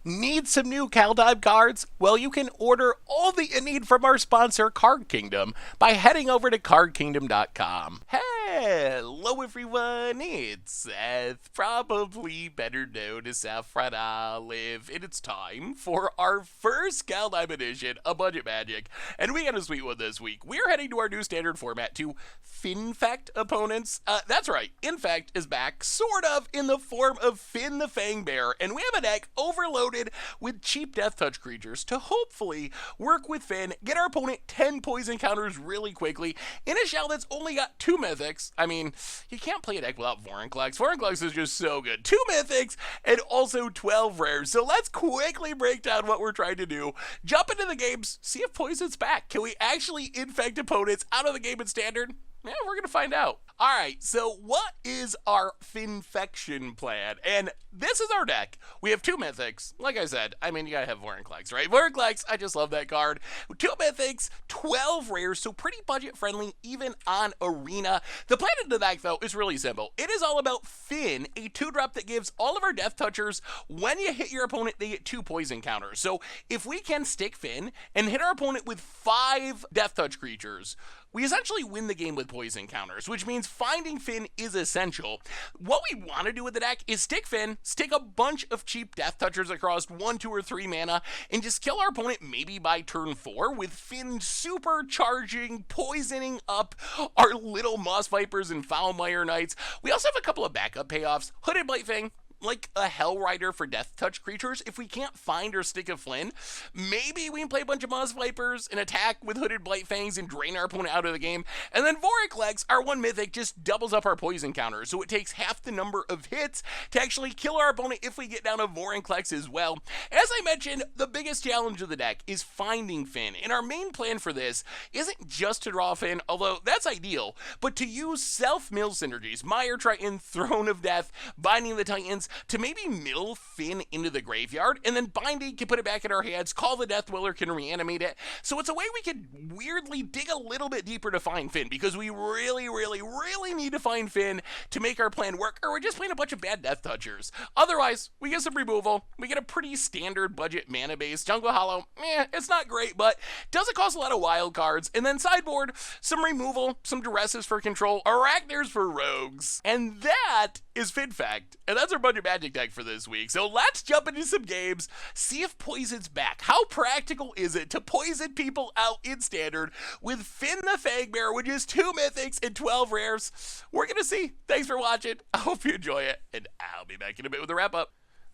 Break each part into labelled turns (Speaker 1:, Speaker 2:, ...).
Speaker 1: Need some new Kaldheim cards? Well, you can order all that you need from our sponsor, Card Kingdom, by heading over to cardkingdom.com. Hello, everyone. It's Seth, probably better known as Saffron Olive, and it's time for our first Kaldheim edition of Budget Magic. And we got a sweet one this week. We're heading to our new standard format to Fynn-fect opponents. That's right, Infect is back, sort of, in the form of Fynn the Fangbearer, and we have a deck overloaded with cheap deathtouch creatures to hopefully work with Fynn, get our opponent 10 poison counters really quickly in a shell that's only got 2 mythics. I mean, you can't play a deck without Vorinclex. Vorinclex is just so good. 2 mythics and also 12 rares. So let's quickly break down what we're trying to do. Jump into the games, see if poison's back. Can we actually infect opponents out of the game in standard? Yeah, we're going to find out. All right, so what is our Fynn-fection plan? And this is our deck. We have 2 mythics. Like I said, I mean, you got to have Vorinclex, right? Vorinclex, I just love that card. 2 mythics, 12 rares, so pretty budget-friendly even on Arena. The plan in the deck, though, is really simple. It is all about Fynn, a 2-drop that gives all of our death touchers, when you hit your opponent, they get 2 poison counters. So if we can stick Fynn and hit our opponent with 5 death touch creatures, we essentially win the game with poison counters, which means finding Fynn is essential. What we want to do with the deck is stick Fynn, stick a bunch of cheap death touchers across 1, 2, or 3 mana, and just kill our opponent maybe by turn 4 with Fynn supercharging, poisoning up our little Moss Vipers and Foulmire Knights. We also have a couple of backup payoffs. Hooded Blightfang, like a Hell Rider for death touch creatures. If we can't find or stick a Fynn, maybe we can play a bunch of Moss Vipers and attack with Hooded Blightfangs and drain our opponent out of the game. And then Vorinclex, our 1 mythic, just doubles up our poison counter, so it takes half the number of hits to actually kill our opponent if we get down to Vorinclex as well. As I mentioned, the biggest challenge of the deck is finding Fynn, and our main plan for this isn't just to draw Fynn, although that's ideal, but to use self-mill synergies, Mire Triton, Throne of Death, Binding the Titans, to maybe mill Fynn into the graveyard, and then Binding can put it back in our hands, Call the Death Willer can reanimate it. So it's a way we could weirdly dig a little bit deeper to find Fynn, because we really need to find Fynn to make our plan work, or we're just playing a bunch of bad death touchers. Otherwise, we get some removal, we get a pretty standard budget mana base. Jungle Hollow, it's not great, but doesn't cost a lot of wild cards. And then sideboard, some removal, some Duresses for control, Arachnars for rogues. And that is Fynn-fect, and that's our Budget Magic deck for this week. So let's jump into some games, see if poison's back. How practical is it to poison people out in standard with Fynn the Fangbearer, which is 2 mythics and 12 rares? We're gonna see. Thanks for watching. I hope you enjoy it, and I'll be back in a bit with a wrap up.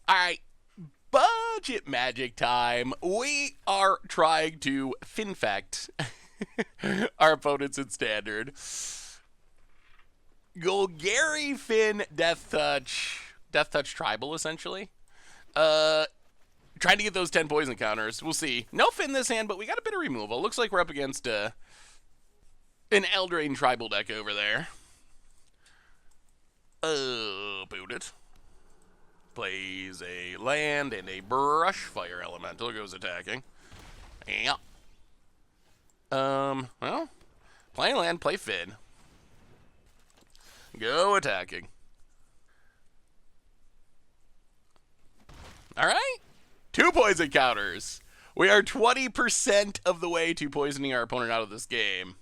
Speaker 1: All right, Budget Magic time. We are trying to Fynn-fect our opponents in standard. Golgari Fynn Death Touch Tribal, essentially. Trying to get those 10 poison counters. We'll see. No Fynn this hand, but we got a bit of removal. Looks like we're up against an Eldraine Tribal deck over there. Boot it. Plays a land and a Brushfire Elemental. Goes attacking. Yeah. Well, play land, play Fynn. Go attacking. All right. 2 poison counters. We are 20% of the way to poisoning our opponent out of this game.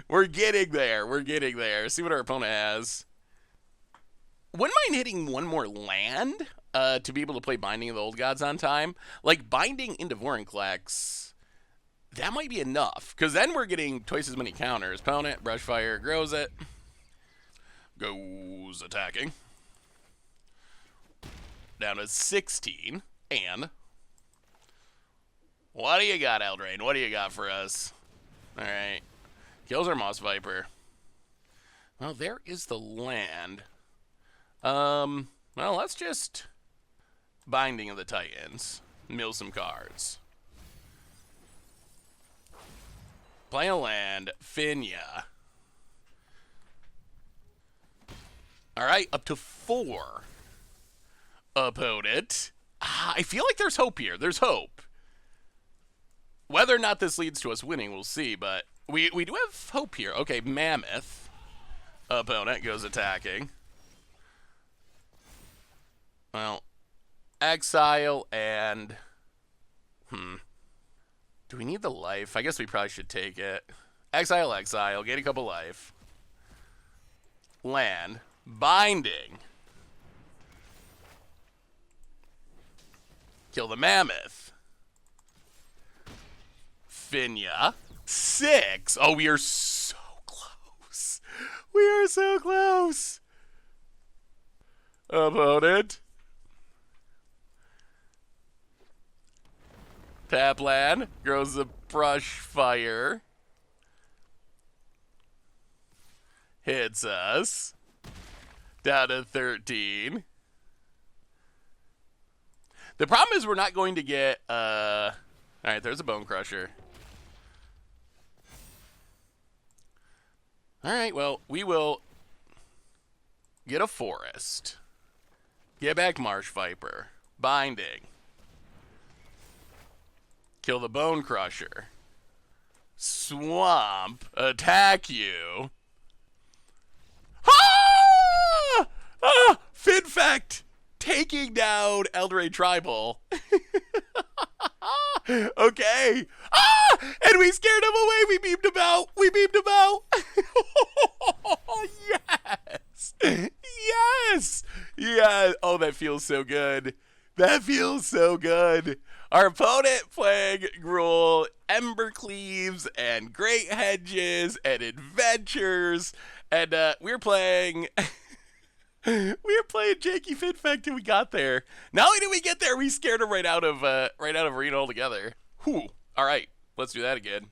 Speaker 1: We're getting there. We're getting there. See what our opponent has. Wouldn't mind hitting 1 more land to be able to play Binding of the Old Gods on time. Like, Binding into Vorinclex, that might be enough, because then we're getting twice as many counters. Opponent, Brushfire, grows it. Goes attacking. Down to 16. And what do you got, Eldraine? What do you got for us? All right. Kills our Moss Viper. Well, there is the land. Well, let's just Binding of the Titans. Mill some cards. Play a land. Fynn, yeah. All right, up to 4. Opponent. I feel like there's hope here. There's hope. Whether or not this leads to us winning, we'll see, but we do have hope here. Okay, Mammoth. Opponent goes attacking. Well, exile and... Do we need the life? I guess we probably should take it. Exile, exile, gain a couple life. Land. Binding. Kill the Mammoth. Finya. 6. Oh, we are so close. We are so close. Opponent. Tap land. Grows the brush fire. Hits us. Down to 13. The problem is we're not going to get, Alright, there's a Bone Crusher. Alright, well, we will get a Forest. Get back Marsh Viper. Binding. Kill the Bone Crusher. Swamp. Attack you. Ah! Ah! Fynn-fect! Taking down Eldraine Tribal. Okay. Ah! And we scared him away. We beamed him out. We beamed him out. Yes. Yes. Yeah. Oh, that feels so good. That feels so good. Our opponent playing Gruul, Embercleaves, and Great Hedges, and Adventures. And we're playing... we were playing janky Fynn-fect till we got there. Not only did we get there, we scared him right out of arena altogether. Whew. All right, let's do that again.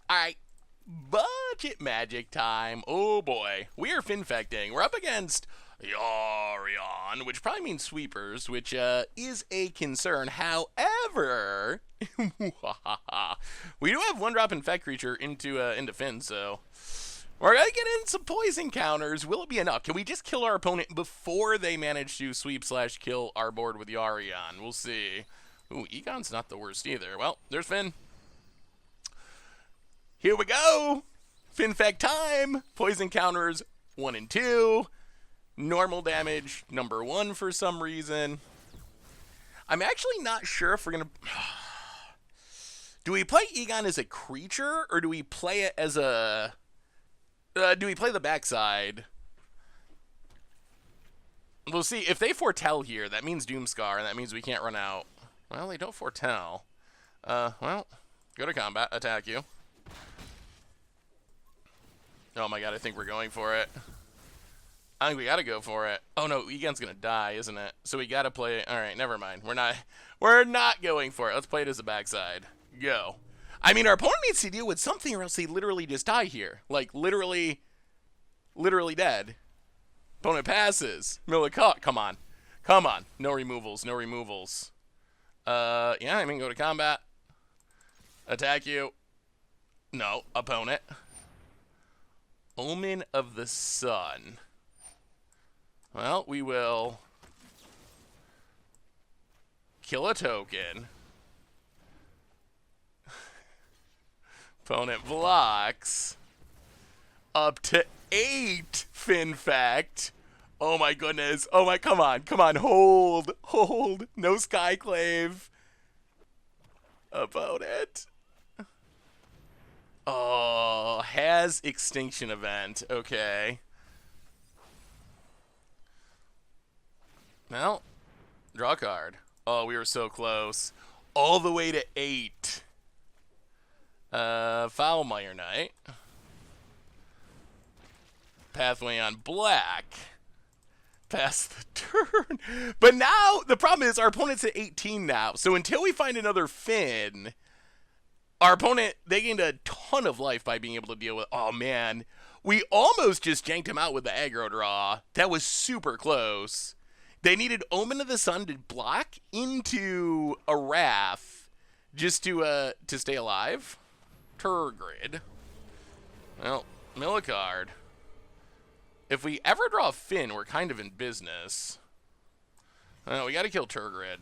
Speaker 1: All right, budget magic time. Oh boy, we are Fynn-fecting. We're up against Yorion, which probably means sweepers, which is a concern. However, we do have one drop Infect creature into Fynn, so. We're going to get in some poison counters. Will it be enough? Can we just kill our opponent before they manage to sweep/kill our board with Yorion? We'll see. Ooh, Egon's not the worst either. Well, there's Fynn. Here we go. Fynn-fect time. Poison counters 1 and 2. Normal damage number 1 for some reason. I'm actually not sure if we're going to... Do we play Egon as a creature, or do we play it as a... do we play the backside? We'll see. If they foretell here, that means Doomscar, and that means we can't run out. Well, they don't foretell. Well, go to combat. Attack you. Oh my god, I think we're going for it. I think we gotta go for it. Oh no, Egon's gonna die, isn't it? So we gotta play it. Alright, never mind. We're not going for it. Let's play it as a backside. Go. I mean, our opponent needs to deal with something or else they literally just die here. Like, literally dead. Opponent passes. Millicott, come on. Come on. No removals, no removals. Yeah, I mean, go to combat. Attack you. No, opponent. Omen of the Sun. Well, we will kill a token. Opponent blocks. Up to 8 Fynn-fect. Oh my goodness. Oh my, come on. Come on, hold. Hold. No Skyclave. Opponent. Oh, has Extinction Event. Okay. Well, draw a card. Oh, we were so close. All the way to 8. Foulmire Knight. Pathway on black. Pass the turn. But now, the problem is our opponent's at 18 now. So until we find another Fynn, our opponent, they gained a ton of life by being able to deal with... Oh, man. We almost just janked him out with the aggro draw. That was super close. They needed Omen of the Sun to block into a Wrath just to stay alive. Turgrid. Well, Millicard. If we ever draw a Fynn, we're kind of in business. Oh, we gotta kill Turgid.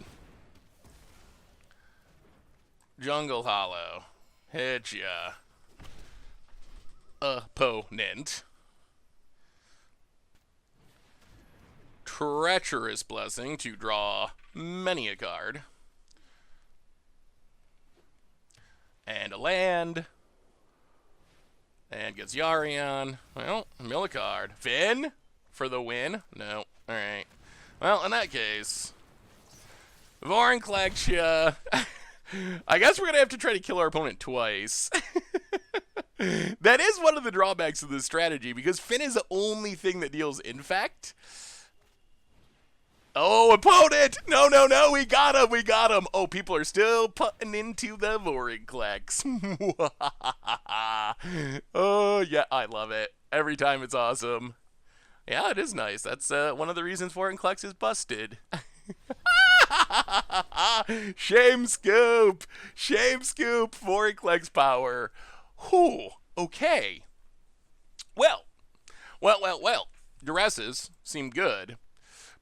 Speaker 1: Jungle Hollow. Hit ya. Opponent. Treacherous Blessing to draw many a card. And a land. And gets Yarion. Well, mill a card. Fynn for the win? No. Alright. Well, in that case, Vorinclex, I guess we're going to have to try to kill our opponent twice. That is one of the drawbacks of this strategy, because Fynn is the only thing that deals Infect. Oh, opponent! No, no, no, we got him, we got him. Oh, people are still putting into the Vorinclex. Oh, yeah, I love it. Every time it's awesome. Yeah, it is nice. That's one of the reasons Vorinclex is busted. Shame scoop! Shame scoop! Vorinclex power. Whew. Okay. Well. Duresses seem good.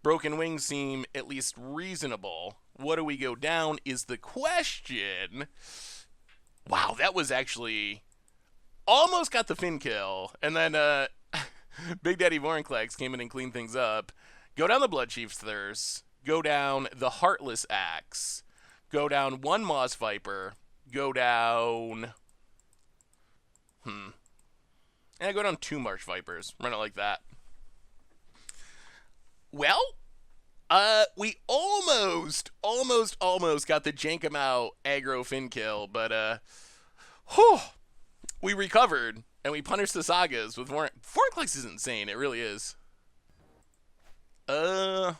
Speaker 1: Broken Wings seem at least reasonable. What do we go down is the question. Wow, that was actually almost got the Fynn kill. And then Big Daddy Vorinclex came in and cleaned things up. Go down the Bloodchief's Thirst. Go down the Heartless Axe. Go down one Moss Viper. Go down... And go down two Marsh Vipers. Run it like that. Well, we almost got the jank him out aggro Fynn kill, but we recovered and we punished the sagas with Vorinclex is insane. It really is. All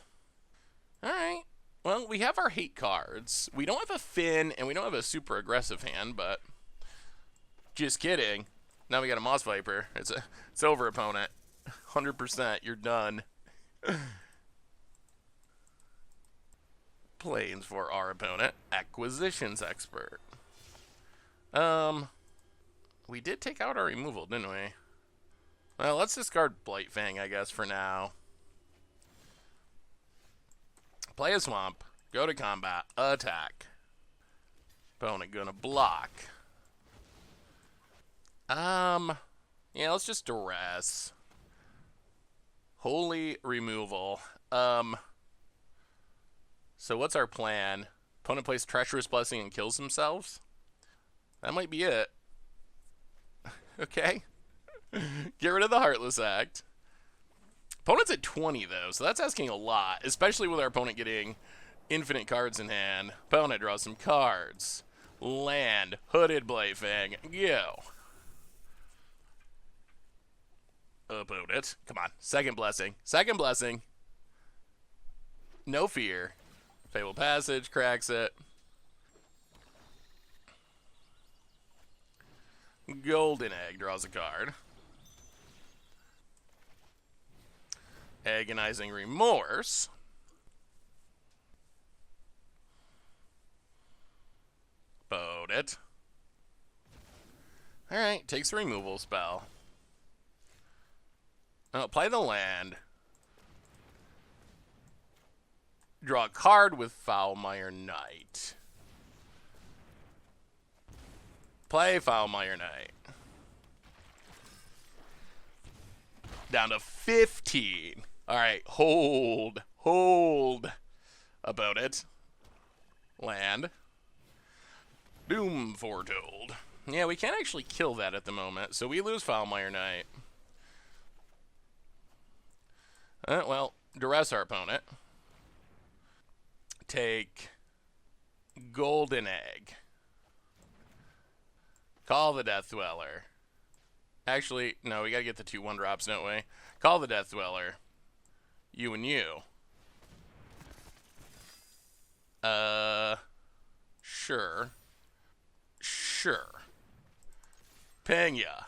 Speaker 1: right. Well, we have our hate cards. We don't have a Fynn and we don't have a super aggressive hand, but just kidding. Now we got a Moss Viper. It's over, opponent. 100%. You're done. Planes for our opponent. Acquisitions expert. We did take out our removal, didn't we? Well, let's discard Blightfang, I guess, for now. Play a Swamp. Go to combat. Attack. Opponent gonna block. Yeah, let's just Duress. Holy removal. So what's our plan? Opponent plays Treacherous Blessing and kills themselves? That might be it. Okay. Get rid of the Heartless Act. Opponent's at 20, though, so that's asking a lot, especially with our opponent getting infinite cards in hand. Opponent draws some cards. Land. Hooded Blightfang. Go. Opponent. Come on. Second Blessing. Second Blessing. No fear. Fable Passage. Cracks it. Golden Egg draws a card. Agonizing Remorse. Opponent. Alright, takes the removal spell. Oh, play the land. Draw a card with Foulmire Knight. Play Foulmire Knight. Down to 15. Alright, hold. Hold. About it. Land. Doom Foretold. Yeah, we can't actually kill that at the moment, so we lose Foulmire Knight. Well, Duress our opponent. Take Golden Egg. Call the Death Dweller. Actually, no, we gotta get the 2/1 drops, don't we? Call the Death Dweller. You and you. Sure. Sure. Ping ya.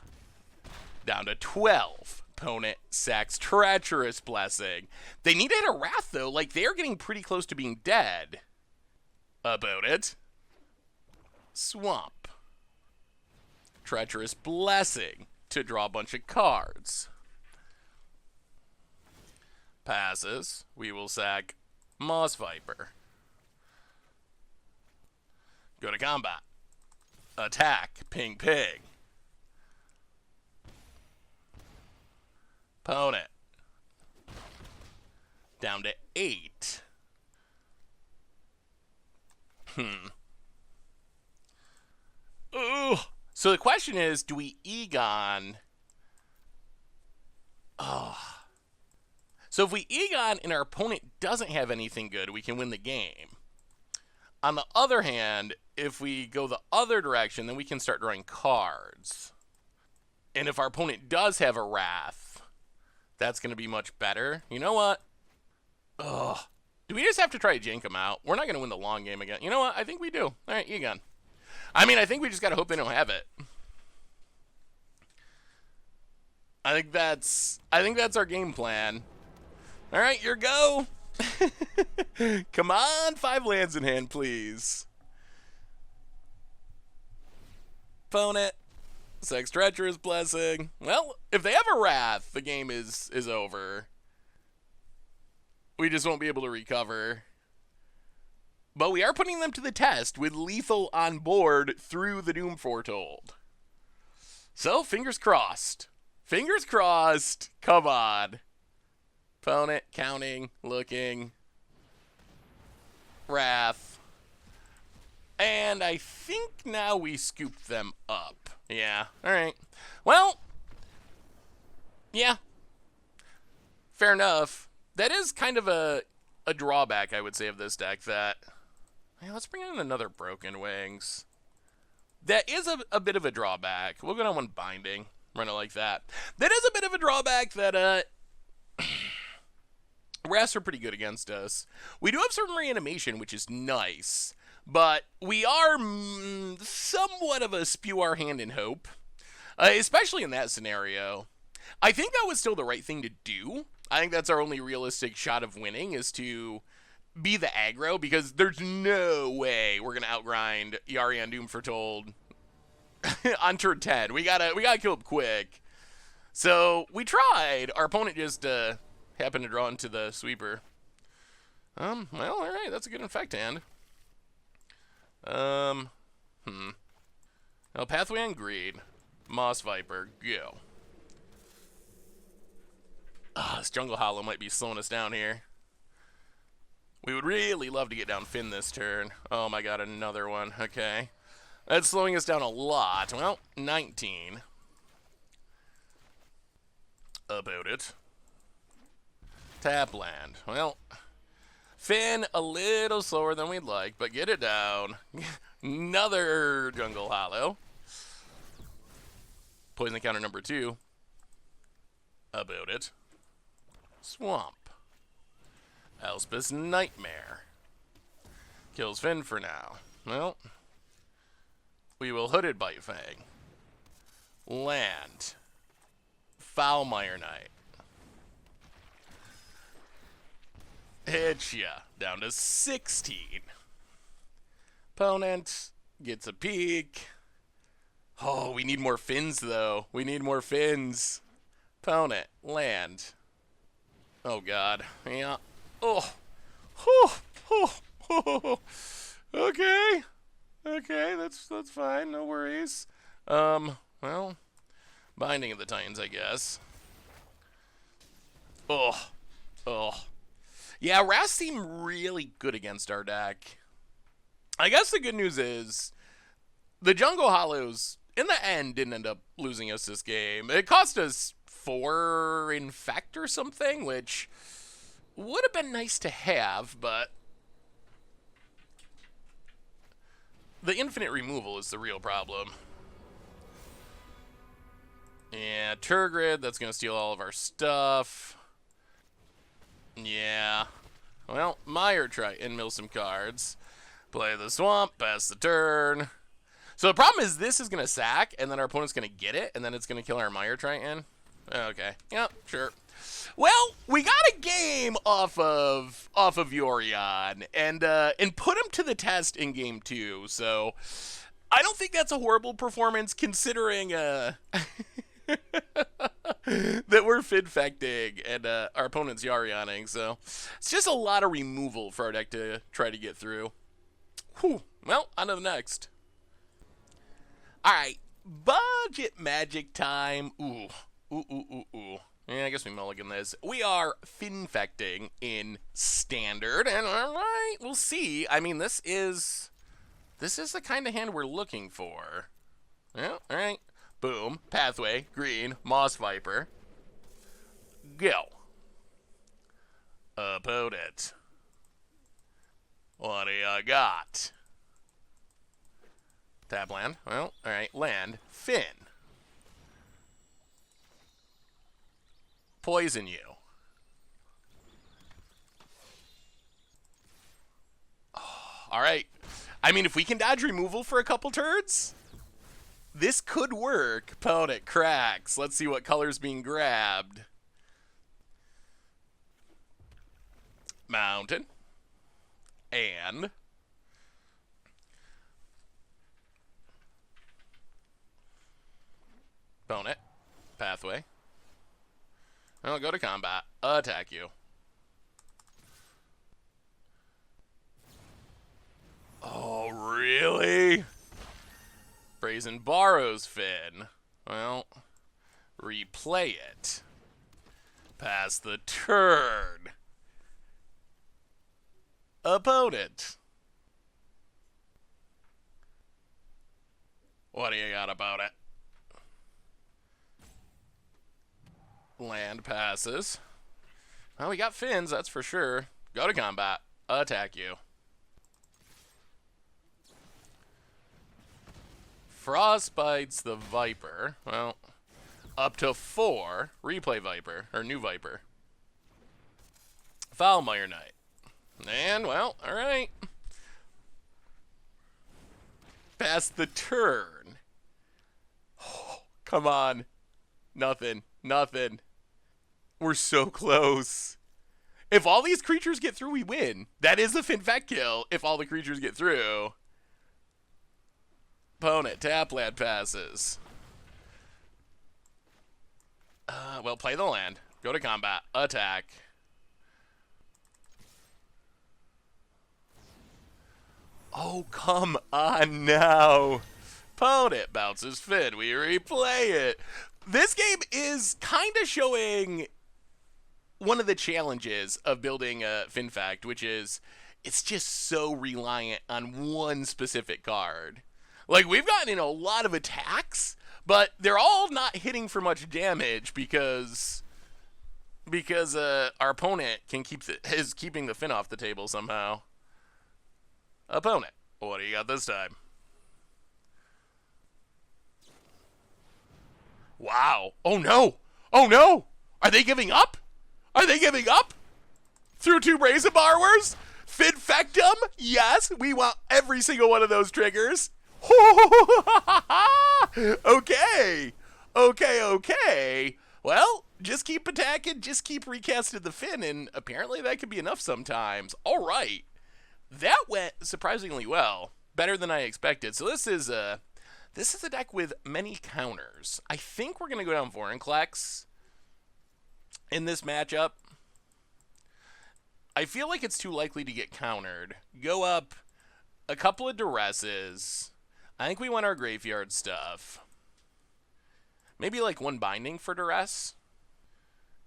Speaker 1: Down to 12. Opponent sacks Treacherous Blessing. They need to hit a Wrath, though. Like, they're getting pretty close to being dead. About it. Swamp. Treacherous Blessing to draw a bunch of cards. Passes. We will sack Moss Viper. Go to combat. Attack. Ping pig. Opponent. Down to 8. Ooh. So the question is, do we Egon? Oh. So if we Egon and our opponent doesn't have anything good, we can win the game. On the other hand, if we go the other direction, then we can start drawing cards. And if our opponent does have a Wrath, that's going to be much better. You know what? Ugh. Do we just have to try to jank them out? We're not going to win the long game again. You know what? I think we do. All right, Egon. I mean, I think we just got to hope they don't have it. I think that's our game plan. All right, your go. Come on, 5 lands in hand, please. Opponent. Sex Treacherous Blessing. Well, if they have a Wrath, the game is over. We just won't be able to recover. But we are putting them to the test with lethal on board through the Doom Foretold. So, fingers crossed. Fingers crossed. Come on. Opponent, counting, looking. Wrath. And I think now we scoop them up. Yeah, alright. Well, yeah. Fair enough. That is kind of a drawback, I would say, of this deck that... Hey, let's bring in another Broken Wings. That is a bit of a drawback. We'll go down one Binding. Run it like that. That is a bit of a drawback that, Wraths are pretty good against us. We do have certain reanimation, which is nice. But we are somewhat of a spew our hand in hope. Especially in that scenario. I think that was still the right thing to do. I think that's our only realistic shot of winning, is to be the aggro, because there's no way we're going to outgrind Yari on Doom Foretold on turn 10. We gotta kill him quick. So, we tried. Our opponent just happened to draw into the sweeper. Well, alright, that's a good Infect hand. Now, Pathway on Greed. Moss Viper, go. This Jungle Hollow might be slowing us down here. We would really love to get down Fynn this turn. Oh my god, another one. Okay. That's slowing us down a lot. Well, 19. About it. Tap land. Well, Fynn a little slower than we'd like, but get it down. Another Jungle Hollow. Poison counter number 2. About it. Swamp. Elspeth's Nightmare. Kills Fynn for now. Well, we will Hooded Bite Fang. Land. Foulmire Knight. Hit ya. Down to 16. Opponent gets a peek. Oh, we need more Finns, though. We need more Finns. Opponent. Land. Oh, God. Yeah. Oh. Okay. Okay, that's fine. No worries. Well, Binding of the Titans, I guess. Oh. Yeah, Wraths seem really good against our deck. I guess the good news is the Jungle Hollows, in the end, didn't end up losing us this game. It cost us 4 Infect or something, which would have been nice to have, but the infinite removal is the real problem. Yeah, Turgrid, that's going to steal all of our stuff. Yeah. Well, Mire try and mill some cards. Play the Swamp, pass the turn. So the problem is this is going to sack, and then our opponent's going to get it, and then it's going to kill our Mire Triton. Okay. Yep, sure. Well, we got a game off of Yorion, and put him to the test in game 2. So I don't think that's a horrible performance, considering that we're Fynn-fecting and our opponent's Yarioning. So it's just a lot of removal for our deck to try to get through. Whew. Well, on to the next. Alright, budget magic time. Ooh. Yeah, I guess we mulligan this. We are Fynn-fecting in Standard, and alright, we'll see. I mean, this is the kind of hand we're looking for. Yeah, alright. Boom. Pathway. Green. Moss Viper. Go. Opponent. What do you got? Tap land. Well, alright. Land. Fynn. Poison you. Oh, alright. I mean, if we can dodge removal for a couple turns, this could work. Opponent cracks. Let's see what color's being grabbed. Mountain. And opponent. Pathway. I'll go to combat. Attack you. Oh, really? Brazen borrows Fynn. Well, replay it. Pass the turn. Opponent. What do you got about it? Land passes. Well, we got Finns, that's for sure. Go to combat. Attack you. Frostbites the Viper. Well, up to 4. Replay Viper, or new Viper. Foulmire Knight. And, well, alright. Pass the turn. Oh, come on. Nothing. We're so close. If all these creatures get through, we win. That is a Fynn-fect kill if all the creatures get through. Opponent, tap land passes. Well, play the land. Go to combat. Attack. Oh, come on now. Opponent bounces Fynn. We replay it. This game is kind of showing one of the challenges of building a Fynn-fect, which is it's just so reliant on one specific card. Like, we've gotten in a lot of attacks, but they're all not hitting for much damage because our opponent is keeping the Fynn off the table somehow. Opponent, what do you got this time? Wow. Oh no! Oh no! Are they giving up? Are they giving up? Through 2 Brazen Borrowers? Fynn-fectum? Yes, we want every single one of those triggers. Okay. Well, just keep attacking, just keep recasting the Fynn, and apparently that could be enough sometimes. All right. That went surprisingly well. Better than I expected. So this is a deck with many counters. I think we're going to go down Vorinclex in this matchup. I feel like it's too likely to get countered. Go up a couple of Duresses. I think we want our graveyard stuff. Maybe like 1 binding for Duress.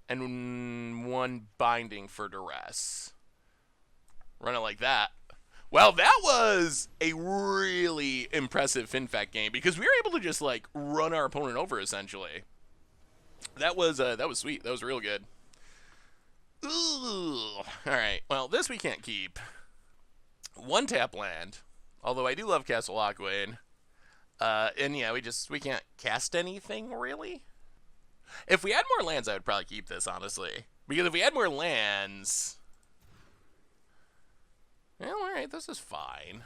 Speaker 1: And 1 binding for Duress. Run it like that. Well, that was a really impressive Fynn-fect game because we were able to just like run our opponent over essentially. That was sweet. That was real good. Ooh. All right. Well, this we can't keep. 1 tap land. Although I do love Castle Aquain. And yeah, we can't cast anything really. If we had more lands, I would probably keep this honestly. Because if we had more lands, well, alright, this is fine.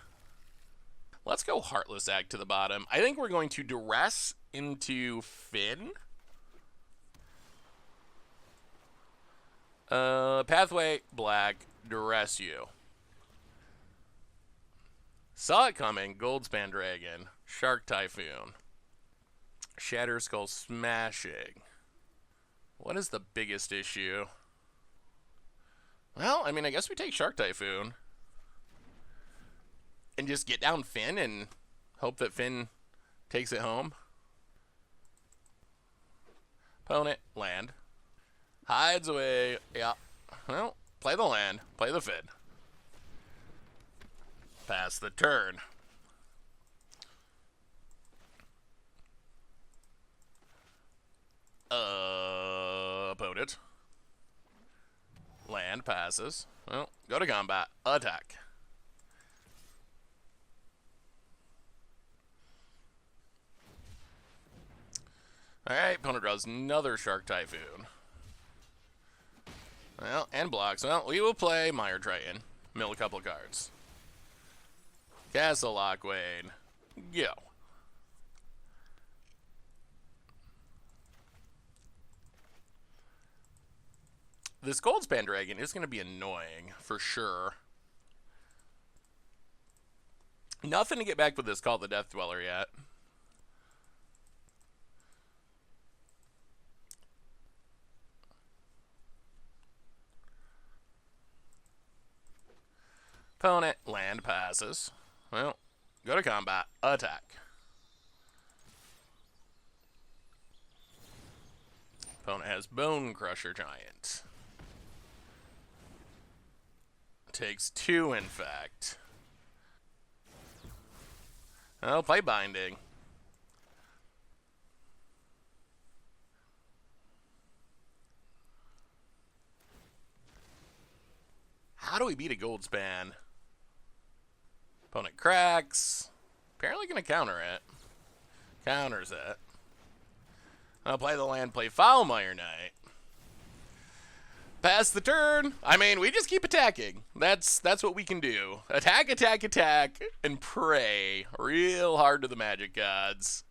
Speaker 1: Let's go Heartless Act to the bottom. I think we're going to Duress into Fynn. Pathway, black, Duress you. Saw it coming, Goldspan Dragon, Shark Typhoon, Shatter Skull Smashing. What is the biggest issue? Well, I mean, I guess we take Shark Typhoon. And just get down Fynn and hope that Fynn takes it home. Opponent, land. Hides away. Yeah. Well, play the land. Play the Fynn. Pass the turn. Opponent. Land passes. Well, go to combat. Attack. Alright, opponent draws another Shark Typhoon. Well, and blocks. Well, we will play Mire Triton. Mill a couple cards. Castle Lockwane. Go. This Goldspan Dragon is going to be annoying, for sure. Nothing to get back with this Call the Death Dweller yet. Opponent, land passes. Well, go to combat. Attack. Opponent has Bone Crusher Giant. Takes 2 Infect. I'll play Binding. How do we beat a Goldspan? Opponent cracks. Apparently going to counter it. Counters it. I'll play the land, play Foulmire Knight. Pass the turn. I mean, we just keep attacking. That's what we can do. Attack, attack, attack, and pray real hard to the magic gods.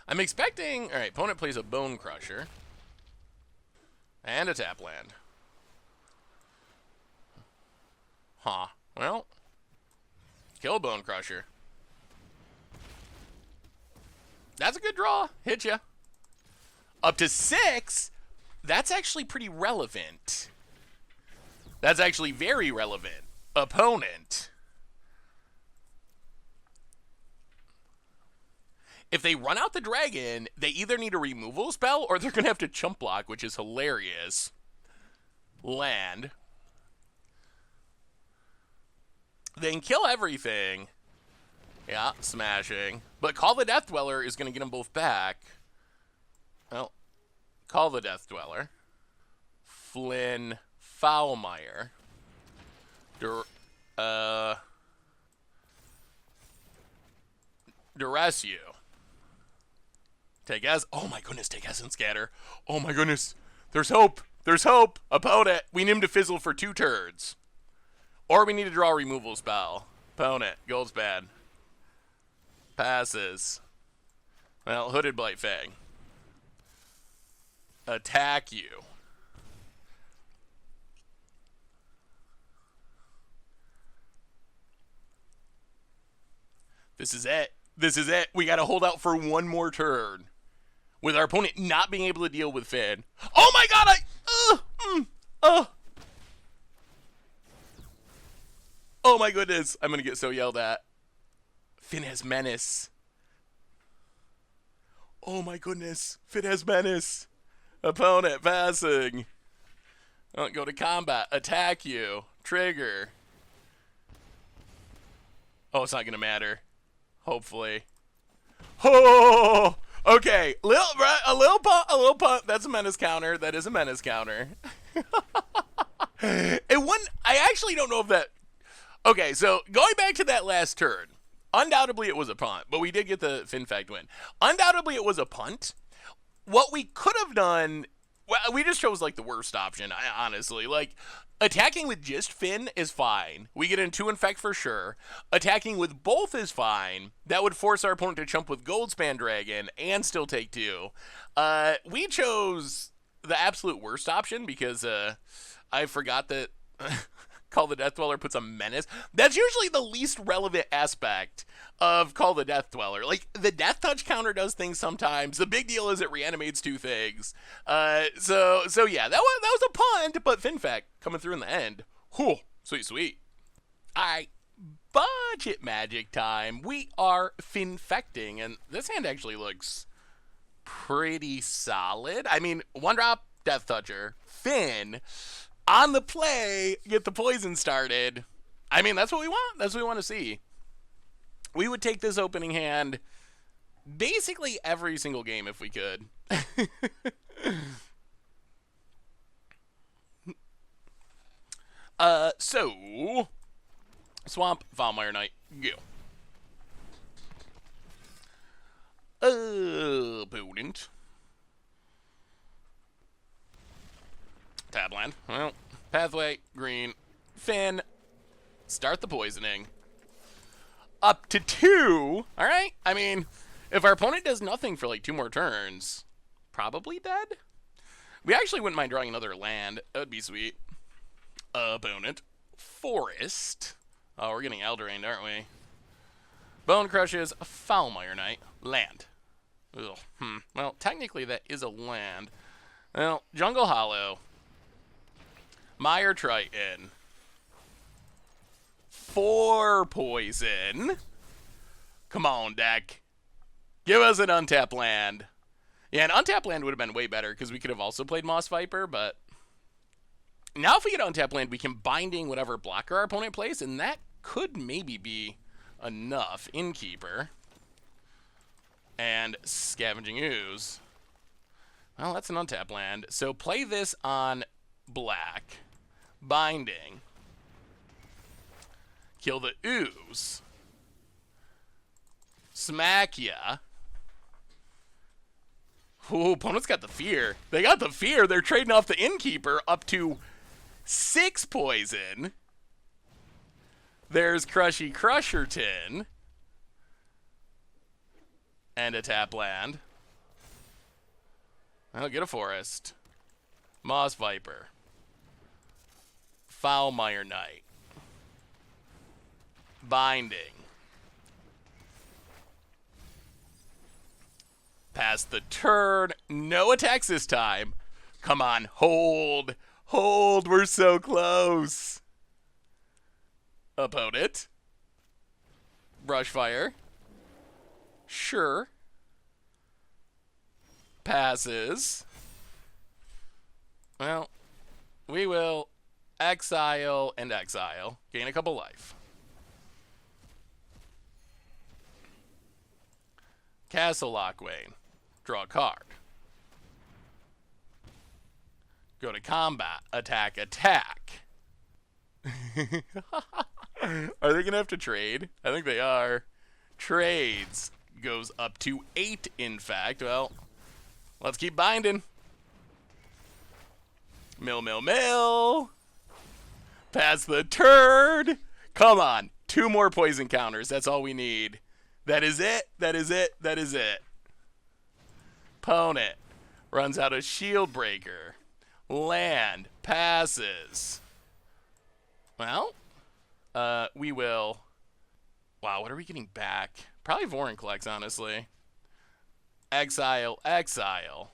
Speaker 1: I'm expecting... Alright, opponent plays a Bone Crusher. And a tap land. Huh. Well, kill Bone Crusher. That's a good draw. Hit ya. Up to 6? That's actually pretty relevant. That's actually very relevant. Opponent. If they run out the dragon, they either need a removal spell or they're going to have to chump block, which is hilarious. Land. Then kill everything. Yeah, smashing. But Call the Death Dweller is going to get them both back. Well, Call the Death Dweller. Flynn, Foulmire. Duress you. Take as. Oh my goodness, take as and scatter. Oh my goodness. There's hope. There's hope. Opponent. We need him to fizzle for 2 turns. Or we need to draw a removal spell. Opponent. Goldspan. Passes. Well, Hooded Blight Fang. Attack you. This is it. This is it. We got to hold out for 1 more turn. With our opponent not being able to deal with Fynn. Oh my god, Oh my goodness. I'm going to get so yelled at. Fynn has Menace. Oh my goodness. Fynn has Menace. Opponent passing. Don't go to combat. Attack you. Trigger. Oh, it's not going to matter. Hopefully. Oh! Okay. A little punt. That's a menace counter. That is a menace counter. I actually don't know if that... Okay, so going back to that last turn, undoubtedly it was a punt, but we did get the Fynn-fect win. Undoubtedly it was a punt. What we could have done, well, we just chose like the worst option, honestly. Like, attacking with just Fynn is fine. We get in 2 Infect for sure. Attacking with both is fine. That would force our opponent to chump with Goldspan Dragon and still take 2. We chose the absolute worst option because I forgot that... Call the Death Dweller puts a menace. That's usually the least relevant aspect of Call the Death Dweller. Like, the Death Touch counter does things sometimes. The big deal is it reanimates 2 things. So yeah, that was a punt, but Fynn-fect coming through in the end. Whew, sweet, sweet. All right, budget magic time. We are Fynn-fecting, and this hand actually looks pretty solid. I mean, 1-drop Death Toucher, Fynn, on the play, get the poison started. I mean, that's what we want. That's what we want to see. We would take this opening hand basically every single game if we could. So Swamp, Fangbearer Knight, go. Opponent. Tab land. Well, pathway, green, Fynn. Start the poisoning. Up to 2. All right. I mean, if our opponent does nothing for like 2 more turns, probably dead. We actually wouldn't mind drawing another land. That would be sweet. Opponent. Forest. Oh, we're getting Eldrained, aren't we? Bone Crushes, Fangbearer Knight, land. Ugh. Well, technically that is a land. Well, Jungle Hollow. Mire Triton. 4 poison. Come on, deck. Give us an untap land. Yeah, an untap land would have been way better because we could have also played Moss Viper, but now if we get untap land, we can binding whatever blocker our opponent plays, and that could maybe be enough. Innkeeper. And Scavenging Ooze. Well, that's an untap land. So play this on black. Binding. Kill the Ooze. Smack ya. Ooh, opponent's got the fear. They got the fear. They're trading off the Innkeeper up to 6 poison. There's Crushy Crusherton. And a tap land. I'll get a forest. Moss Viper. Fangbearer Knight. Binding. Pass the turn. No attacks this time. Come on, hold. Hold, we're so close. Opponent. Brushfire. Sure. Passes. Well, we will exile and exile. Gain a couple life. Castle Lockwane. Draw a card. Go to combat. Attack, attack. Are they going to have to trade? I think they are. Trades. Goes up to 8, in fact. Well, let's keep binding. Mill, mill, mill. Pass the turn. Come on. 2 more poison counters. That's all we need. That is it. That is it. That is it. Opponent runs out a shield breaker. Land. Passes. Well, we will. Wow, what are we getting back? Probably Vorinclex, honestly. Exile, exile.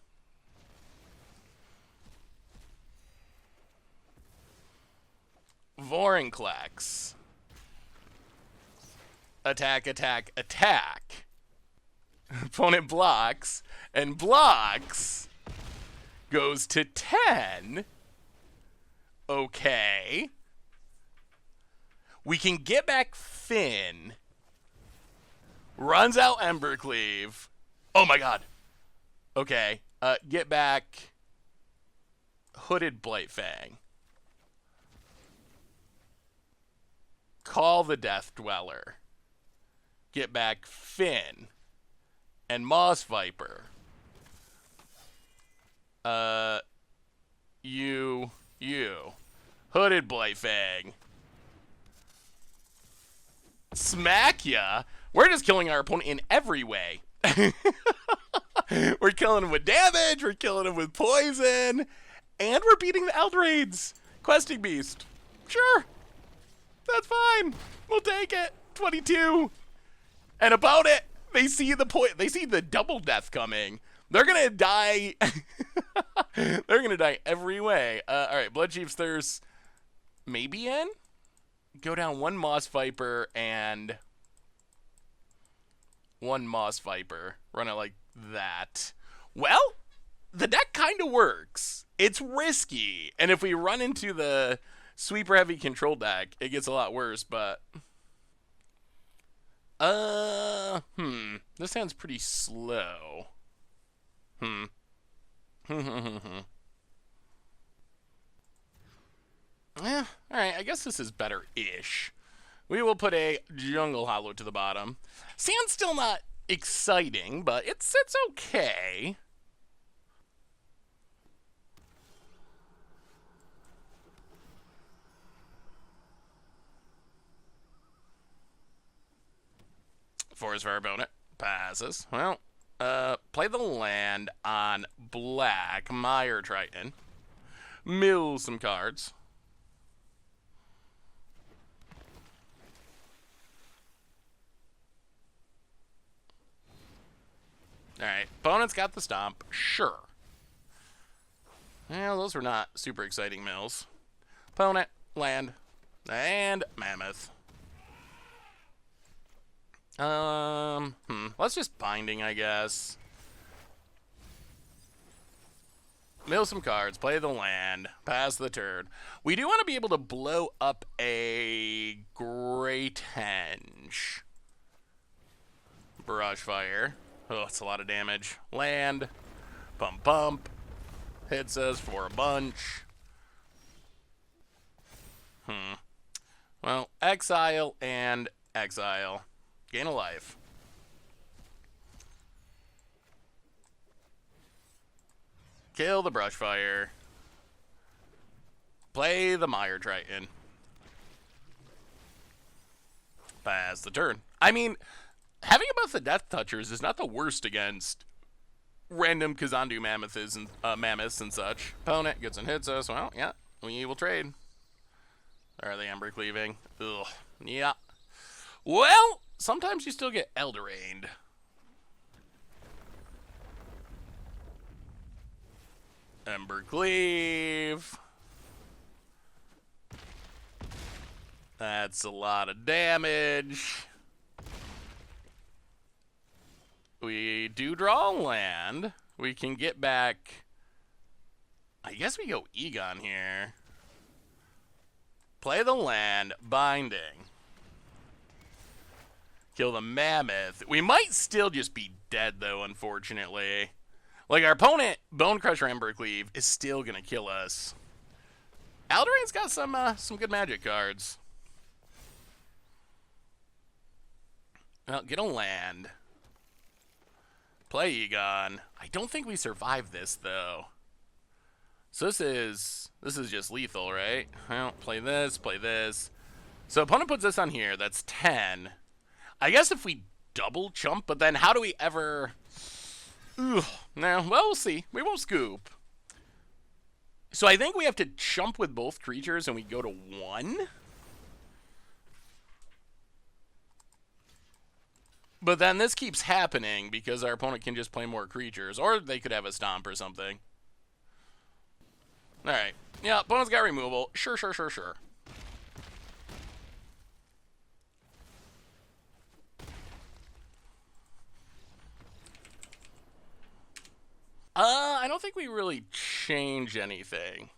Speaker 1: Vorinclex. Attack, attack, attack. Opponent blocks, and blocks. Goes to 10. Okay. We can get back Fynn. Runs out Embercleave. Oh my god. Okay. Get back Hooded Blightfang. Call the Death Dweller. Get back Fynn. And Moss Viper. You. Hooded Blightfang. Smack ya. We're just killing our opponent in every way. We're killing him with damage. We're killing him with poison. And we're beating the Eldraids. Questing Beast. Sure. That's fine. We'll take it. 22. And about it, they see the point. They see the double death coming. They're gonna die. They're gonna die every way. All right, Bloodchief's Thirst. Maybe in. Go down one Moss Viper and one Moss Viper. Run it like that. Well, the deck kind of works. It's risky, and if we run into the sweeper heavy control deck, it gets a lot worse. But this hand's pretty slow. Yeah, alright, I guess this is better-ish. We will put a Jungle Hollow to the bottom. Sand's still not exciting, but it's okay. Force for our opponent. Passes. Well, play the land on black. Mire Triton. Mill some cards. Alright, opponent's got the stomp. Sure. Well, those were not super exciting mills. Opponent, land, and mammoth. Let's just binding, I guess. Mill some cards, play the land, pass the turn. We do want to be able to blow up a Great Henge. Barrage Fire. Oh, it's a lot of damage. Land. Bump, bump. Hits us for a bunch. Well, exile and exile. Gain a life. Kill the Brush Fire. Play the Mire Triton. Pass the turn. I mean, having both the Death Touchers is not the worst against random Kazandu mammoths and such. Opponent gets and hits us. Well, yeah, we will trade. Are the Ember Cleaving? Ugh. Yeah. Well, sometimes you still get Elderained. Ember Cleave. That's a lot of damage. We do draw land. We can get back. I guess we go Egon here. Play the land. Binding. Kill the mammoth. We might still just be dead, though, unfortunately. Like, our opponent, Bone Crusher Ember Cleave, is still going to kill us. Alderain's got some good magic cards. Well, get a land. Play Egon. I don't think we survive this, though. So this is just lethal, right? Well, play this, play this. So opponent puts this on here. That's 10. I guess if we double chump, but then how do we ever... Ugh. No, well, we'll see. We won't scoop. So I think we have to chump with both creatures and we go to 1. But then this keeps happening because our opponent can just play more creatures. Or they could have a stomp or something. Alright. Yeah, opponent's got removal. Sure. I don't think we really change anything.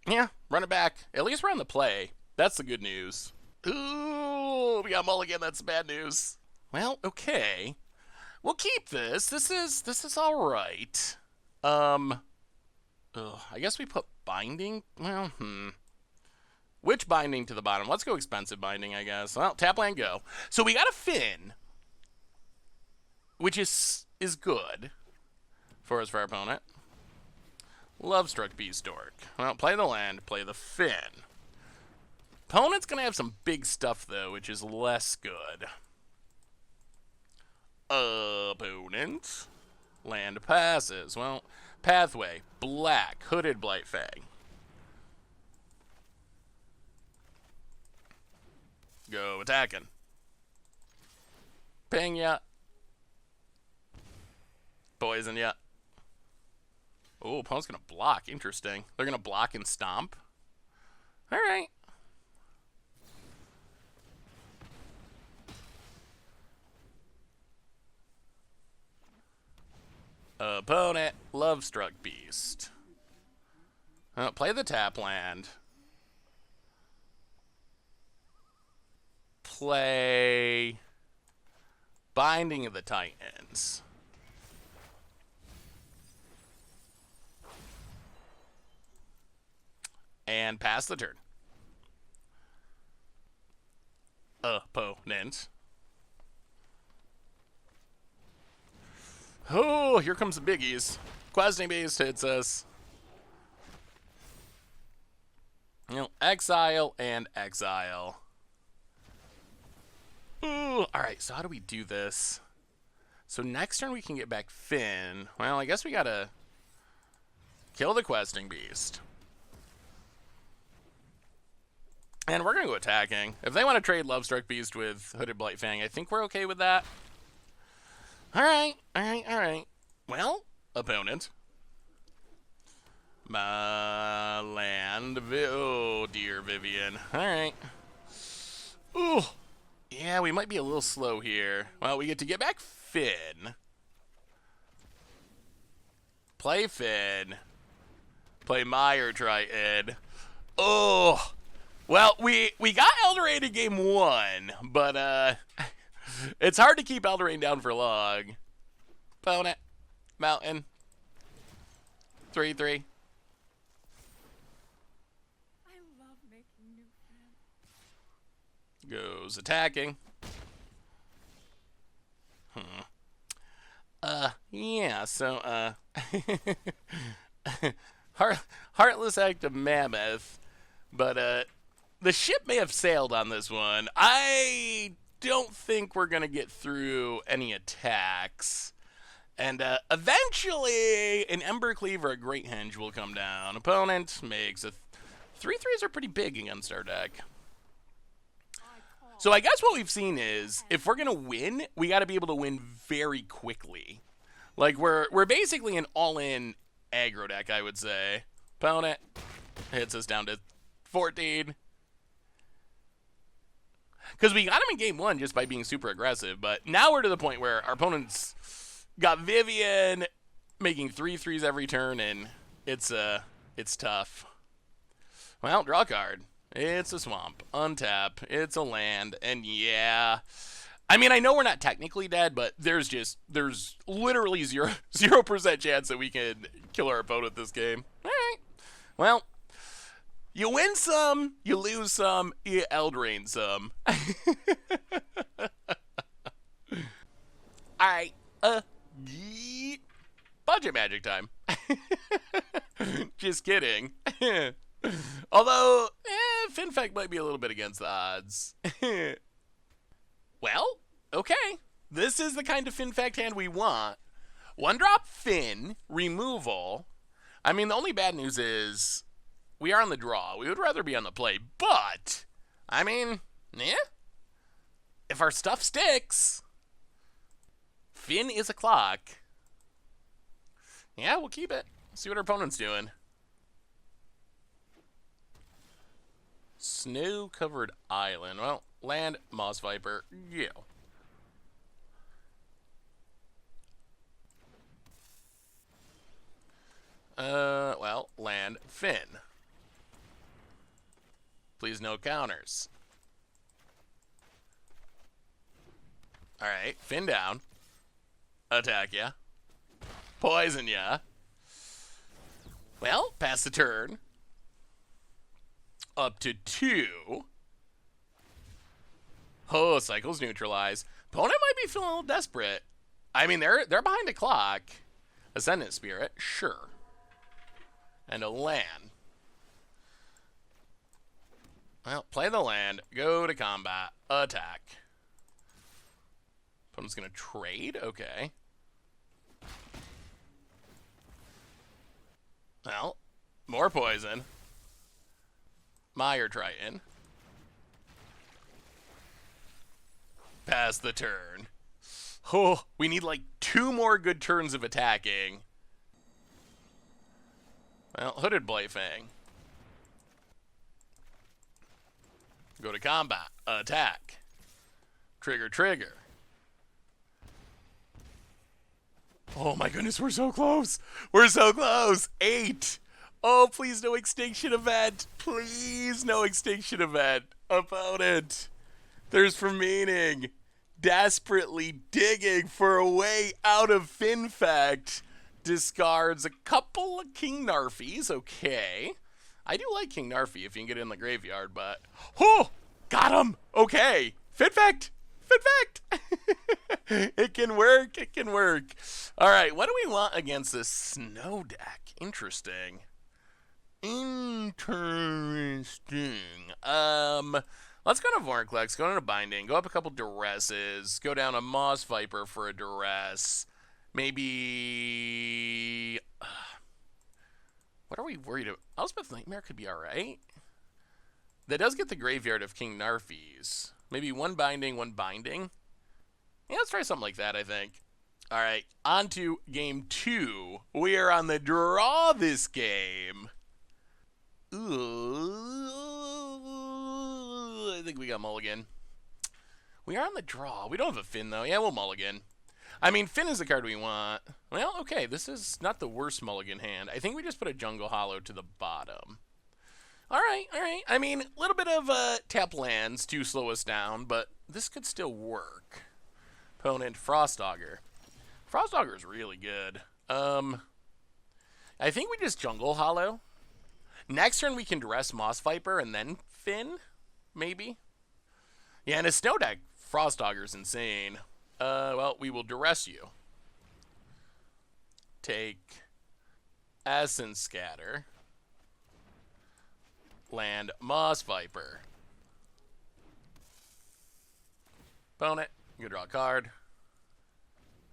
Speaker 1: Yeah, run it back. At least we're on the play. That's the good news. Ooh, we got mulligan. That's bad news. Well, okay. We'll keep this. This is all right. I guess we put binding. Well, Which binding to the bottom? Let's go expensive binding, I guess. Well, tap land go. So we got a Fynn, which is good for us for our opponent. Lovestruck Beast Stork. Well, play the land, play the Fynn. Opponent's gonna have some big stuff though, which is less good. Opponent. Land passes. Well, pathway. Black. Hooded Blightfang. Go attacking. Ping ya. Poison ya. Oh, opponent's gonna block. Interesting. They're gonna block and stomp. Alright. Opponent, Lovestruck Beast. Play the tap land. Play Binding of the Titans. And pass the turn. Opponent. Oh, here comes the biggies. Questing Beast hits us. Exile and exile. Ooh, alright, so how do we do this? So next turn we can get back Fynn. Well, I guess we gotta kill the Questing Beast. And we're gonna go attacking. If they want to trade Lovestruck Beast with Hooded Blightfang, I think we're okay with that. Alright, alright, alright. Well, opponent. My land. Oh, dear Vivian. Alright. Ooh. Yeah, we might be a little slow here. Well, we get to get back Fynn. Play Fynn. Play Mire Triton. Oh. Well, we got Eldraine in game 1, but it's hard to keep Eldraine down for long. Opponent. Mountain. 3/3.
Speaker 2: I love making new friends.
Speaker 1: Goes attacking. Yeah, so, Heartless Act of Mammoth, but, the ship may have sailed on this one. I don't think we're going to get through any attacks. And eventually, an Ember Cleave or a Great Henge will come down. Opponent makes a 3/3s are pretty big against our deck. So I guess what we've seen is, if we're going to win, we got to be able to win very quickly. Like, we're basically an all-in aggro deck, I would say. Opponent hits us down to 14. Because we got him in game 1 just by being super aggressive, but now we're to the point where our opponents got Vivian making 3/3s every turn, and it's tough. Well, draw a card. It's a swamp. Untap. It's a land, and yeah. I mean, I know we're not technically dead, but there's literally 0% chance that we can kill our opponent this game. All right. Well, you win some, you lose some, you Eldraine some. Alright, budget magic time. Just kidding. Although, Fynn-fect might be a little bit against the odds. Well, okay. This is the kind of Fynn-fect hand we want. 1-drop Fynn, removal. I mean, the only bad news is we are on the draw. We would rather be on the play, but, I mean, yeah. If our stuff sticks, Fynn is a clock. Yeah, we'll keep it. See what our opponent's doing. Snow-covered island. Well, land, Moss Viper, yeah. Well, land, Fynn. Please no counters. Alright, Fynn down. Attack ya. Poison ya. Well, pass the turn. Up to 2. Oh, cycles neutralize. Opponent might be feeling a little desperate. I mean, they're behind the clock. Ascendant Spirit, sure. And a land. Well, play the land. Go to combat. Attack. Opponent's going to trade? Okay. Well, more poison. Mire Triton. Pass the turn. Oh, we need like 2 more good turns of attacking. Well, Hooded Blightfang. Go to combat. Attack. Trigger, trigger. Oh my goodness, we're so close. We're so close. 8. Oh, please no extinction event. Please no extinction event. Opponent. There's for meaning. Desperately digging for a way out of Fynn-fect. Discards a couple of King Narfies. Okay. I do like King Narfi if you can get it in the graveyard, but... Oh! Got him! Okay. Fynn-fect! Fynn-fect! It can work. It can work. Alright, what do we want against this snow deck? Interesting. Let's go to Vornclex, go into Binding, go up a couple Duresses, go down a Moss Viper for a Duress. Maybe... what are we worried about? Elspeth Nightmare could be alright. That does get the graveyard of King Narfies. Maybe 1 Binding, 1 Binding. Yeah, let's try something like that, I think. Alright, on to game 2. We are on the draw this game. Ooh, I think we got mulligan. We are on the draw. We don't have a Fynn, though. Yeah, we'll mulligan. I mean, Fynn is the card we want. Well, okay, this is not the worst mulligan hand. I think we just put a Jungle Hollow to the bottom. Alright, alright. I mean, a little bit of tap lands to slow us down, but this could still work. Opponent, Frostaugur. Frostaugur is really good. I think we just Jungle Hollow. Next turn we can Duress Moss Viper and then Fynn, maybe? Yeah, in a snow deck, Frostauger's insane. Well, we will Duress you. Take Essence Scatter. Land Moss Viper. Opponent, you can draw a card.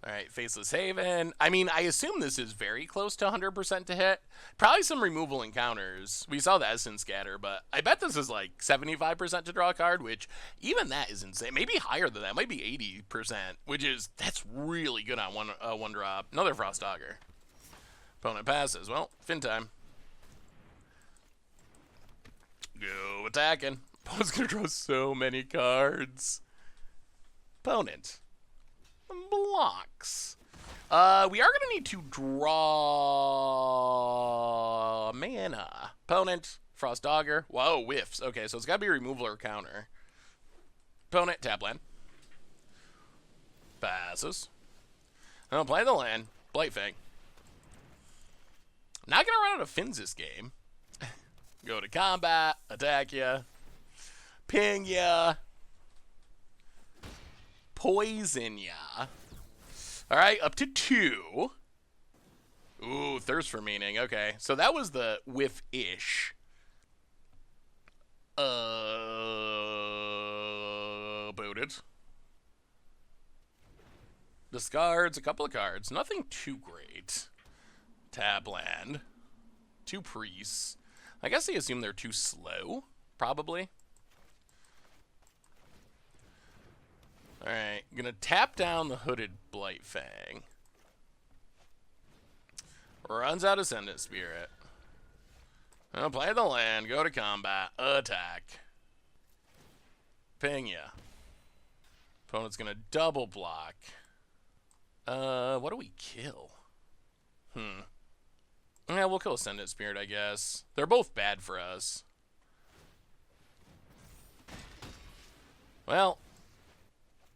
Speaker 1: Alright, Faceless Haven. I mean, I assume this is very close to 100% to hit. Probably some removal encounters. We saw the Essence Scatter, but I bet this is like 75% to draw a card, which even that is insane. Maybe higher than that. Might be 80%, which is, that's really good on one drop. Another Frostaugur. Opponent passes. Well, Fynn time. Go attacking. Opponent's gonna draw so many cards. Opponent blocks. We are gonna need to draw mana. Opponent, Frostaugur. Whoa, whiffs. Okay, so it's gotta be removal or counter. Opponent, tap land. Passes. I'll play the land. Blightfang. Not gonna run out of Finns this game. Go to combat, attack ya, ping ya, poison ya. Alright, up to 2. Ooh, Thirst for Meaning. Okay, so that was the whiff-ish. Booted. Discards a couple of cards. Nothing too great. Tab land. 2 priests. I guess they assume they're too slow, probably. Alright, gonna tap down the Hooded Blightfang. Runs out Ascendant Spirit. I'll play the land, go to combat, attack. Ping ya. Opponent's gonna double block. What do we kill? Yeah, we'll kill Ascendant Spirit, I guess. They're both bad for us. Well,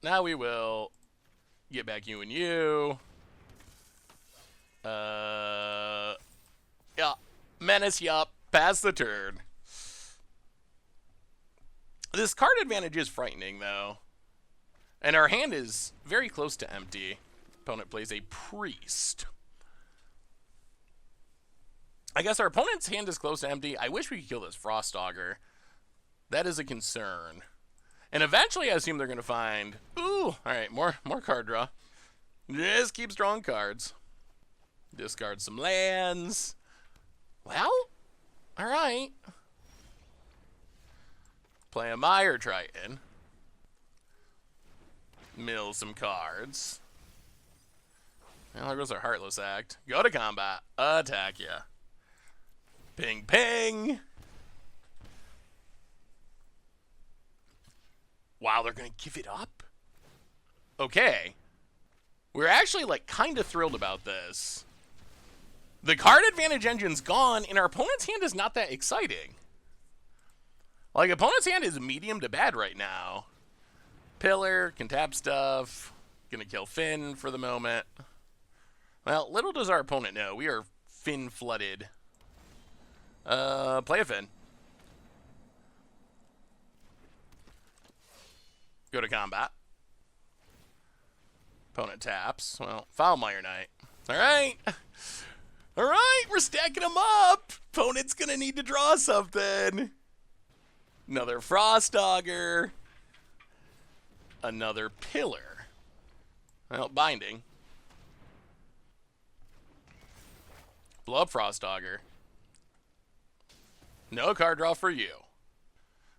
Speaker 1: now we will get back you and you. Yeah. Menace, yup. Pass the turn. This card advantage is frightening, though. And our hand is very close to empty. Opponent plays a Priest. I guess our opponent's hand is close to empty. I wish we could kill this Frostaugur. That is a concern. And eventually I assume they're going to find... Ooh! Alright, more card draw. Just keeps drawing cards. Discard some lands. Well, alright. Play a Mire Triton. Mill some cards. Well, there goes our Heartless Act. Go to combat. Attack ya. Ping, ping. Wow, they're going to give it up? Okay. We're actually, like, kind of thrilled about this. The card advantage engine's gone, and our opponent's hand is not that exciting. Like, opponent's hand is medium to bad right now. Pillar, can tap stuff. Gonna kill Fynn for the moment. Well, little does our opponent know, we are Fynn flooded. Play a Fynn. Go to combat. Opponent taps. Well, Foulmire Knight. Alright. Alright, we're stacking them up. Opponent's gonna need to draw something. Another Frostdogger. Another Pillar. Well, Binding. Blow up Frostdogger. No card draw for you.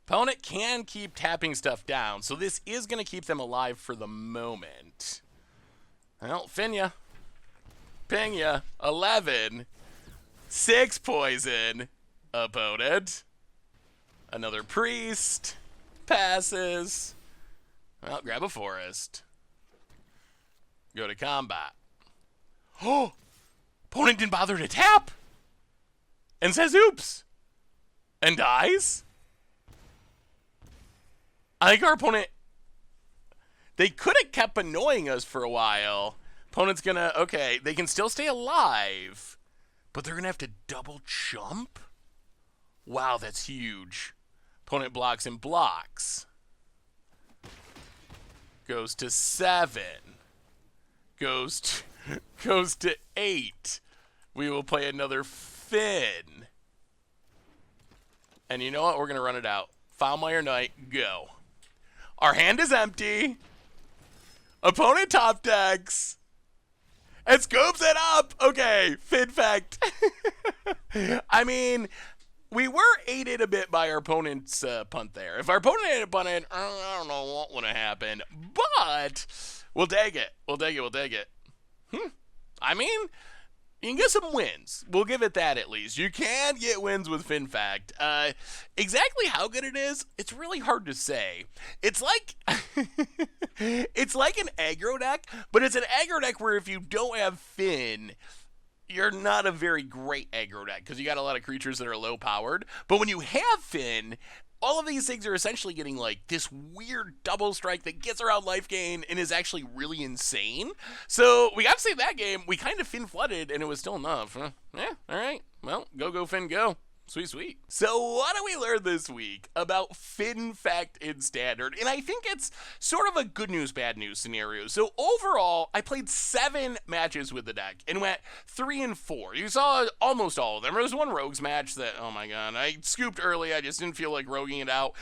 Speaker 1: Opponent can keep tapping stuff down, so this is going to keep them alive for the moment. Well, Fynn ya. Ping ya. 11. 6 poison. Opponent. Another Priest. Passes. Well, grab a Forest. Go to combat. Oh! Opponent didn't bother to tap! And says oops! And dies? I think our opponent... They could have kept annoying us for a while. Opponent's gonna... Okay, they can still stay alive. But they're gonna have to double jump? Wow, that's huge. Opponent blocks and blocks. Goes to 7. Goes to 8. We will play another Fynn. And you know what? We're going to run it out. Foulmire Knight, go. Our hand is empty. Opponent top decks. And scoops it up. Okay, Fynn-fect. I mean, we were aided a bit by our opponent's punt there. If our opponent had punted, I don't know what would have happened. But we'll take it. We'll take it. We'll take it. I mean, you can get some wins. We'll give it that at least. You can get wins with Fynn-fect. Exactly how good it is, it's really hard to say. It's like it's like an aggro deck, but it's an aggro deck where if you don't have Fynn, you're not a very great aggro deck because you got a lot of creatures that are low powered. But when you have Fynn, all of these things are essentially getting like this weird double strike that gets around life gain and is actually really insane. So we got to say that game, we kind of Fynn flooded and it was still enough. Yeah, all right. Well, go Fynn, go. Sweet, sweet. So what do we learn this week about Fynn-fect in Standard? And I think it's sort of a good news, bad news scenario. So overall, I played 7 matches with the deck and went 3 and 4. You saw almost all of them. There was one Rogues match that, oh my god, I scooped early. I just didn't feel like roguing it out.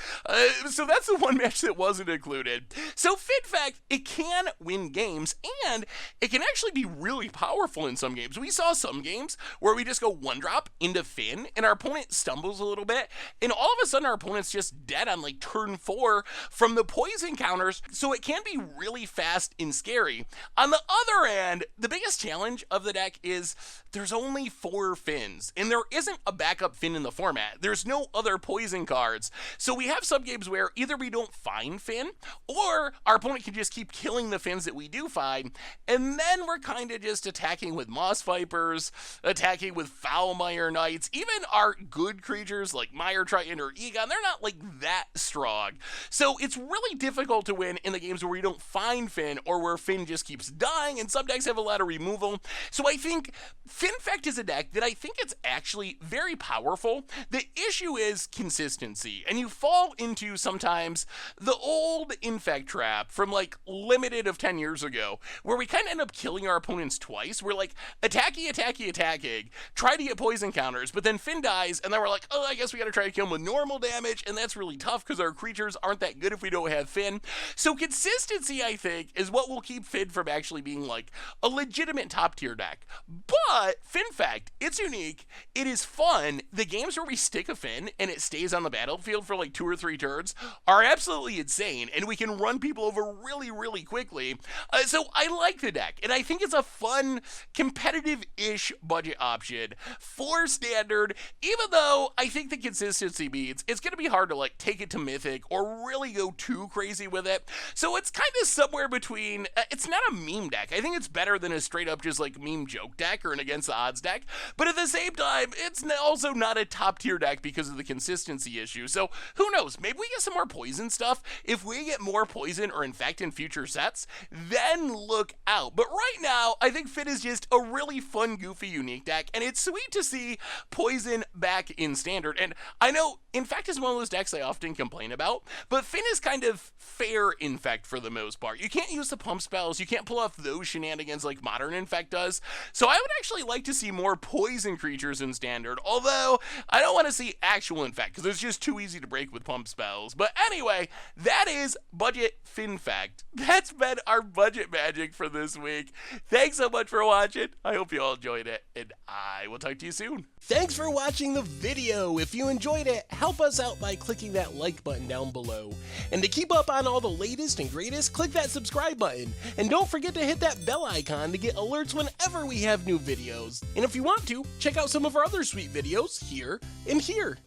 Speaker 1: So that's the one match that wasn't included. So Fynn-fect, it can win games and it can actually be really powerful in some games. We saw some games where we just go 1-drop into Fynn and our opponent stumbles a little bit, and all of a sudden our opponent's just dead on like turn 4 from the poison counters, so it can be really fast and scary. On the other end, the biggest challenge of the deck is there's only 4 Fynns, and there isn't a backup Fynn in the format. There's no other poison cards, so we have some games where either we don't find Fynn, or our opponent can just keep killing the Fynns that we do find, and then we're kind of just attacking with Moss Vipers, attacking with Foulmire Knights, even our good creatures like Mire Triton or Egon, they're not like that strong. So it's really difficult to win in the games where we don't find Fynn or where Fynn just keeps dying, and some decks have a lot of removal. So I think Fynn-fect is a deck that I think it's actually very powerful. The issue is consistency, and you fall into sometimes the old Infect trap from like Limited of 10 years ago, where we kind of end up killing our opponents twice. We're like attacking, try to get poison counters, but then Fynn dies, guys, and then we're like, oh, I guess we gotta try to kill them with normal damage, and that's really tough because our creatures aren't that good if we don't have Fynn. So consistency, I think, is what will keep Fynn from actually being like a legitimate top tier deck. But Fynn-fect, it's unique, it is fun. The games where we stick a Fynn and it stays on the battlefield for like 2 or 3 turns are absolutely insane, and we can run people over really, really quickly. So I like the deck, and I think it's a fun, competitive-ish budget option for Standard, even though I think the consistency means it's going to be hard to like take it to Mythic or really go too crazy with it. So it's kind of somewhere between, it's not a meme deck. I think it's better than a straight up just like meme joke deck or an against the odds deck, but at the same time, it's also not a top tier deck because of the consistency issue. So who knows? Maybe we get some more poison stuff. If we get more poison or infect in future sets, then look out. But right now, I think Fynn is just a really fun, goofy, unique deck, and it's sweet to see poison back in Standard. And I know Infect is one of those decks I often complain about, but Fynn is kind of fair Infect for the most part. You can't use the pump spells, you can't pull off those shenanigans like modern Infect does. So I would actually like to see more poison creatures in Standard, although I don't want to see actual Infect because it's just too easy to break with pump spells. But anyway, that is budget Fynn-fect. That's been our budget magic for this week. Thanks so much for watching. I hope you all enjoyed it, and I will talk to you soon.
Speaker 3: Thanks for watching the video. If you enjoyed it, help us out by clicking that like button down below. And to keep up on all the latest and greatest, click that subscribe button. And don't forget to hit that bell icon to get alerts whenever we have new videos. And if you want to, check out some of our other sweet videos here and here.